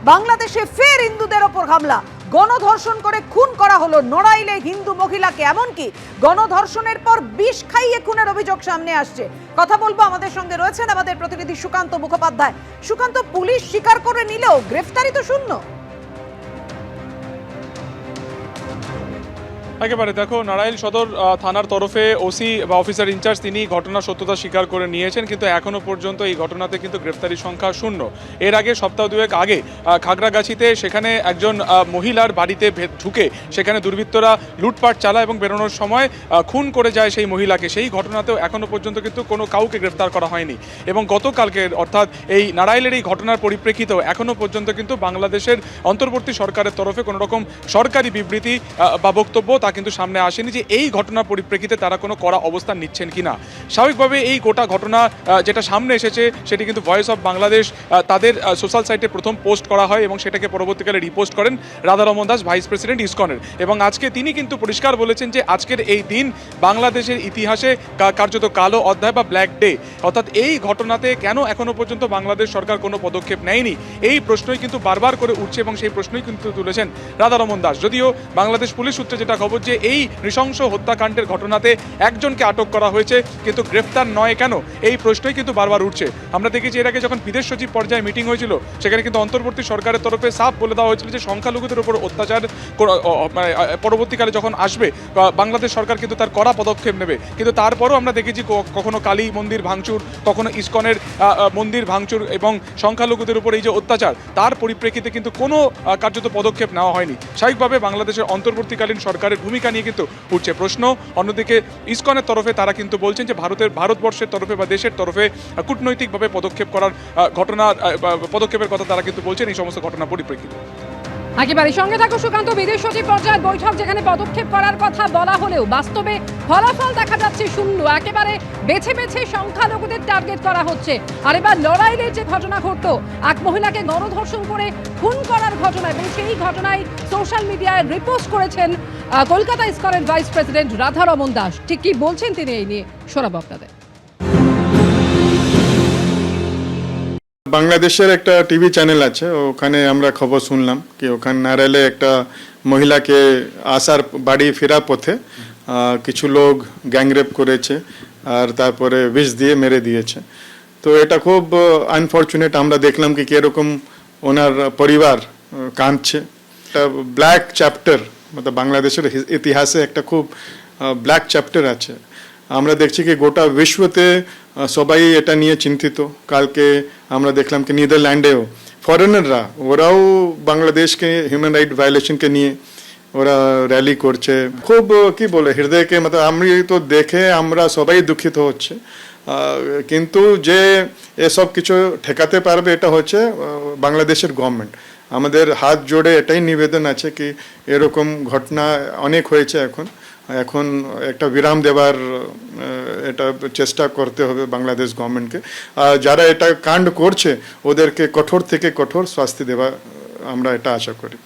বাংলাদেশে ফের হিন্দুদের ওপর হামলা, গণধর্ষণ করে খুন করা হলো নড়াইলে হিন্দু মহিলাকে। এমনকি গণধর্ষণের পর বিষ খাইয়ে খুনের অভিযোগ সামনে আসছে। কথা বলবো, আমাদের সঙ্গে রয়েছেন আমাদের প্রতিনিধি সুকান্ত মুখোপাধ্যায়। সুকান্ত, পুলিশ স্বীকার করে নিলেও গ্রেফতারি তো শূন্য। একেবারে দেখো, নারায়ণ সদর থানার তরফে ওসি বা অফিসার ইনচার্জ তিনি ঘটনার সত্যতা স্বীকার করে নিয়েছেন, কিন্তু এখনো পর্যন্ত এই ঘটনাতে কিন্তু গ্রেফতারির সংখ্যা শূন্য। এর আগে সপ্তাহ দুয়েক আগে খাগড়াগাছিতে সেখানে একজন মহিলার বাড়িতে ঢুকে সেখানে দুর্বৃত্তরা লুটপাট চালায় এবং বেরোনোর সময় খুন করে যায় সেই মহিলাকে। সেই ঘটনাতেও এখনো পর্যন্ত কিন্তু কোনো কাউকে গ্রেফতার করা হয়নি। এবং গতকালকে অর্থাৎ এই নারাইলের এই ঘটনার পরিপ্রেক্ষিতেও এখনো পর্যন্ত কিন্তু বাংলাদেশের অন্তর্বর্তী সরকারের তরফে কোনো রকম সরকারি বিবৃতি বা বক্তব্য কিন্তু সামনে আসেনি যে এই ঘটনার পরিপ্রেক্ষিতে তারা কোনো কড়া অবস্থান নিচ্ছেন কিনা। স্বাভাবিকভাবে এই গোটা ঘটনা যেটা সামনে এসেছে সেটি কিন্তু ভয়েস অফ বাংলাদেশ তাদের সোশ্যাল সাইটে প্রথম পোস্ট করা হয় এবং সেটাকে পরবর্তীকালে রিপোস্ট করেন রাধারমন দাস, ভাইস প্রেসিডেন্ট ইসকনের। এবং আজকে তিনি কিন্তু পরিষ্কার বলেছেন যে আজকের এই দিন বাংলাদেশের ইতিহাসে কার্যত কালো অধ্যায় বা ব্ল্যাক ডে। অর্থাৎ এই ঘটনাতে কেন এখনো পর্যন্ত বাংলাদেশ সরকার কোনো পদক্ষেপ নেয়নি, এই প্রশ্নই কিন্তু বারবার করে উঠছে এবং সেই প্রশ্নই কিন্তু তুলেছেন রাধারমন দাস। যদিও বাংলাদেশ পুলিশ সূত্রে যেটা খবর যে এই নৃশংস হত্যাকাণ্ডের ঘটনাতে একজনকে আটক করা হয়েছে, কিন্তু গ্রেফতার নয় কেন, এই প্রশ্নই কিন্তু বারবার উঠছে। আমরা দেখেছি এর আগে যখন বিদেশ সচিব পর্যায়ে মিটিং হয়েছিল সেখানে কিন্তু অন্তর্বর্তী সরকারের তরফে সাফ বলে দেওয়া হয়েছিল যে সংখ্যালঘুদের উপর অত্যাচার পরবর্তীকালে যখন আসবে বাংলাদেশ সরকার কিন্তু তার কড়া পদক্ষেপ নেবে। কিন্তু তারপরও আমরা দেখেছি কখনো কালী মন্দির ভাঙচুর, কখনো ইসকনের মন্দির ভাঙচুর এবং সংখ্যালঘুদের উপর এই যে অত্যাচার, তার পরিপ্রেক্ষিতে কিন্তু কোনো কার্যত পদক্ষেপ নেওয়া হয়নি। স্বাভাবিকভাবে বাংলাদেশের অন্তর্বর্তীকালীন সরকারের ভূমিকা নিয়ে কিন্তু উঠছে প্রশ্ন। অন্যদিকে ইসকনের তরফে তারা কিন্তু বলছেন যে ভারতবর্ষের তরফে বা দেশের তরফে কূটনৈতিকভাবে পদক্ষেপ করার পদক্ষেপের কথা তারা কিন্তু বলছেন এই সমস্ত ঘটনার পরিপ্রেক্ষিতে। একেবারে সঙ্গে থাকো সুকান্ত। বিদেশ সচিব পর্যায়ের বৈঠক যেখানে পদক্ষেপ করার কথা বলা হলেও বাস্তবে ফলাফল দেখা যাচ্ছে শূন্য। একেবারে বেছে বেছে সংখ্যালঘুদের টার্গেট করা হচ্ছে। আর এবার লড়াইয়ের যে ঘটনা ঘটলো, এক মহিলাকে গণধর্ষণ করে খুন করার ঘটনা, এবং সেই ঘটনায় সোশ্যাল মিডিয়ায় রিপোস্ট করেছেন কলকাতা ইসকনের ভাইস প্রেসিডেন্ট রাধারমন দাস। ঠিক কি বলছেন তিনি এই নিয়ে শোনাবো আপনাদের। বাংলাদেশের একটা টিভি চ্যানেল আছে, ওখানে আমরা খবর শুনলাম কি ওখানে নারাইলে একটা মহিলাকে আসার বাড়ি ফেরার পথে কিছু লোক গ্যাংরেপ করেছে আর তারপরে বিষ দিয়ে মেরে দিয়েছে। তো এটা খুব আনফর্চুনেট। আমরা দেখলাম কি এরকম ওনার পরিবার কাঁদছে। একটা ব্ল্যাক চ্যাপ্টার, মানে বাংলাদেশের ইতিহাসে একটা খুব ব্ল্যাক চ্যাপ্টার আছে। আমরা দেখছি কি গোটা বিশ্বতে সবাই এটা নিয়ে চিন্তিত। কালকে আমরা দেখলাম কি নেদারল্যান্ডেও ফরেনাররা ওরাও বাংলাদেশকে হিউম্যান রাইট ভায়োলেশনকে নিয়ে ওরা র্যালি করছে। খুব কি বলে হৃদয়কে, মানে আমি তো দেখে আমরা সবাই দুঃখিত হচ্ছে। কিন্তু যে এসব কিছু ঠেকাতে পারবে এটা হচ্ছে বাংলাদেশের গভর্নমেন্ট। আমাদের হাত জোড়ে এটাই নিবেদন আছে কি এরকম ঘটনা অনেক হয়েছে, এখন একটা বিরাম দেওয়ার এটা চেষ্টা করতে হবে বাংলাদেশ গভর্নমেন্টকে। যারা এটা কাণ্ড করছে ওদেরকে কঠোর থেকে কঠোর শাস্তি দেওয়া আমরা এটা আশা করি।